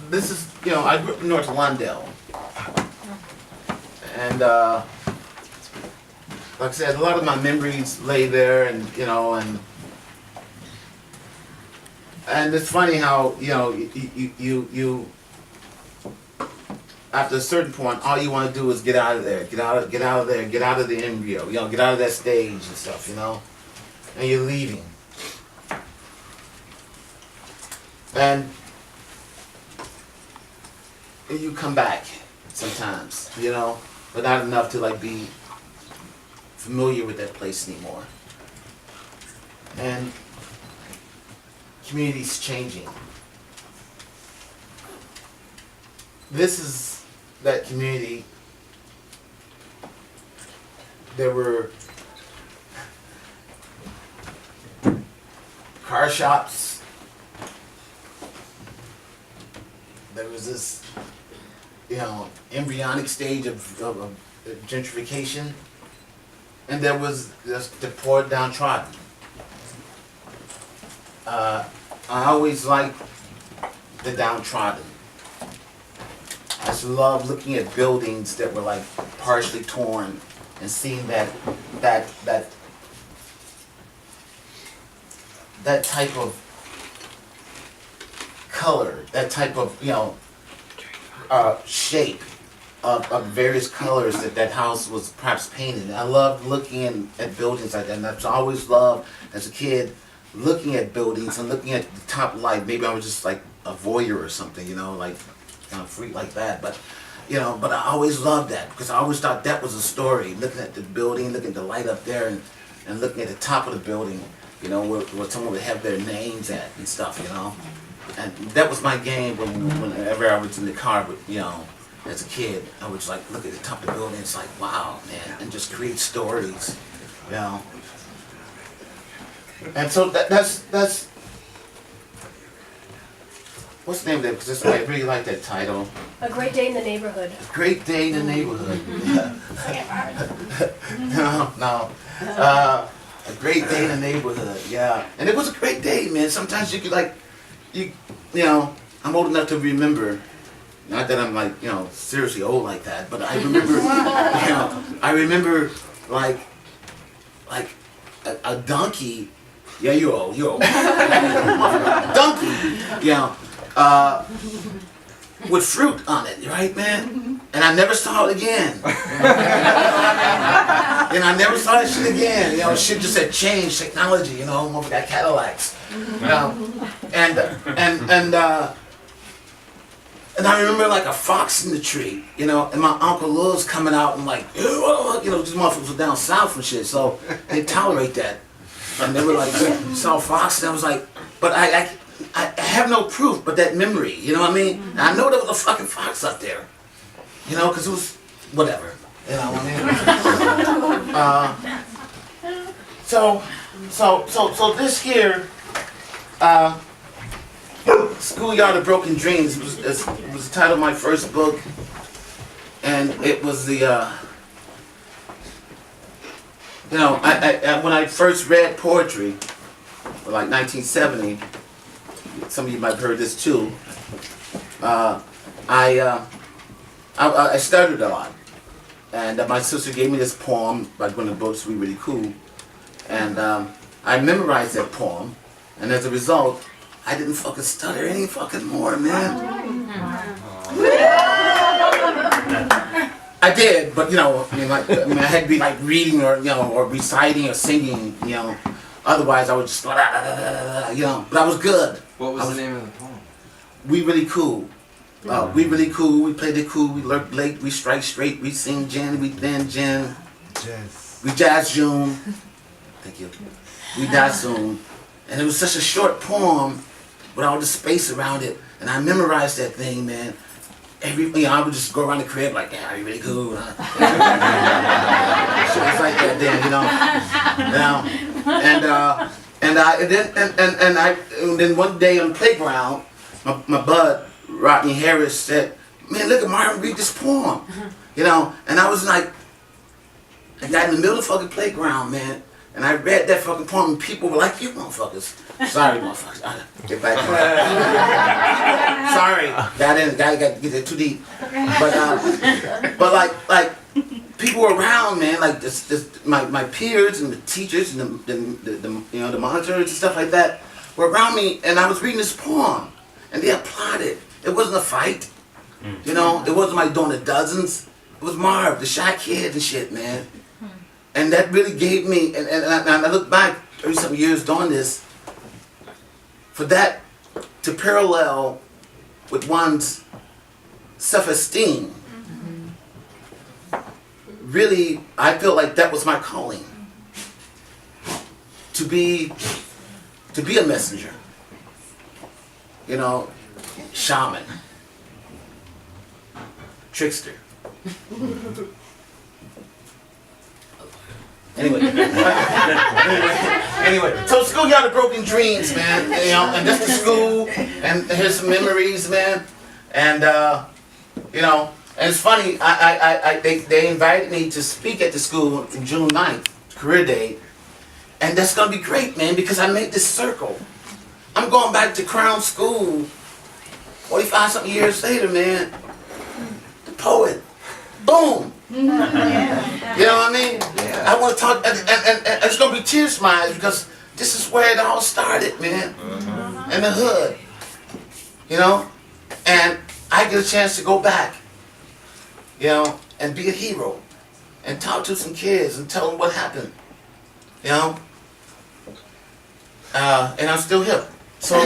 this is, I grew up in North Lawndale. And, like I said, a lot of my memories lay there, and, and it's funny how, you after a certain point, all you want to do is get out of there, get out of there, get out of the embryo, get out of that stage and stuff, and you're leaving. And you come back sometimes, but not enough to like be familiar with that place anymore. And community's changing. This is that community. There were car shops. There was this, embryonic stage of gentrification, and there was just the poor downtrodden. I always liked the downtrodden. I just love looking at buildings that were like partially torn and seeing that type of color, that type of shape of various colors that house was perhaps painted. I loved looking at buildings like that, and I've always loved as a kid looking at buildings and looking at the top light. Maybe I was just like a voyeur or something, like kind of freak like that. But but I always loved that because I always thought that was a story. Looking at the building, looking at the light up there, and looking at the top of the building, where someone would have their names at and stuff, And that was my game whenever I was in the car, as a kid. I would just like look at the top of the building. It's like, wow, man, and just create stories, And so that's what's the name of that? Because I really like that title. A Great Day in the Neighborhood. A Great Day in the Neighborhood. No. A Great Day in the Neighborhood. Yeah, and it was a great day, man. Sometimes you could like. I'm old enough to remember, not that I'm like, seriously old like that, but I remember, I remember like a donkey, you're old, donkey, with fruit on it, right, man? And I never saw it again. And I never saw that shit again. Shit just had changed, technology, we got Cadillacs. And I remember like a fox in the tree, and my Uncle Lil's coming out and like, these motherfuckers were down south and shit, so they tolerate that. And they were like, saw a fox, and I was like, but I have no proof but that memory, you know what I mean? And I know there was a fucking fox up there, because it was whatever, you know what I mean? So this here, Schoolyard of Broken Dreams was the title of my first book, and it was the when I first read poetry, like 1970. Some of you might have heard this too. I stuttered a lot, and my sister gave me this poem by one of the books, We Really Cool, and I memorized that poem, and as a result, I didn't fucking stutter any fucking more, man. I did, but I had to be like reading or or reciting or singing, Otherwise, I would just but I was good. What was the name of the poem? We Really Cool. We really cool. We play the cool. We lurk late. We strike straight. We sing gin. We thin gin. Jazz. We jazz June. Thank you. We die soon. And it was such a short poem with all the space around it, and I memorized that thing, man. I would just go around the crib like, yeah, you really cool, huh? Shit was like that then, And then one day on the playground, my bud Rodney Harris said, "Man, look at Marvin read this poem," And I was like, I got in the middle of the fucking playground, man, And I read that fucking poem, and people were like, "You motherfuckers." Sorry, motherfuckers. Get back. Sorry, gotta get it too deep. But like people were around, man. Like my peers and the teachers and the monitors and stuff like that were around me, and I was reading this poem, and they applauded. It wasn't a fight, you know. It wasn't like doing the dozens. It was Marv, the shy kid and shit, man. And that really gave me, and I look back 30-something years doing this, for that to parallel with one's self-esteem. Really, I feel like that was my calling. To be a messenger. You know, shaman. Trickster. Anyway, so schoolyard of broken dreams, man. You know, and this is school, and here's some memories, man. And you know, and it's funny. They invited me to speak at the school on June 9th, career day, and that's gonna be great, man, because I made this circle. I'm going back to Crown School, 45-something years later, man. The poet, boom. You know what I mean? Yeah. I want to talk, and it's gonna be tears in my eyes because this is where it all started, man. In the hood, you know, and I get a chance to go back, you know, and be a hero, and talk to some kids and tell them what happened, you know. And I'm still here, so.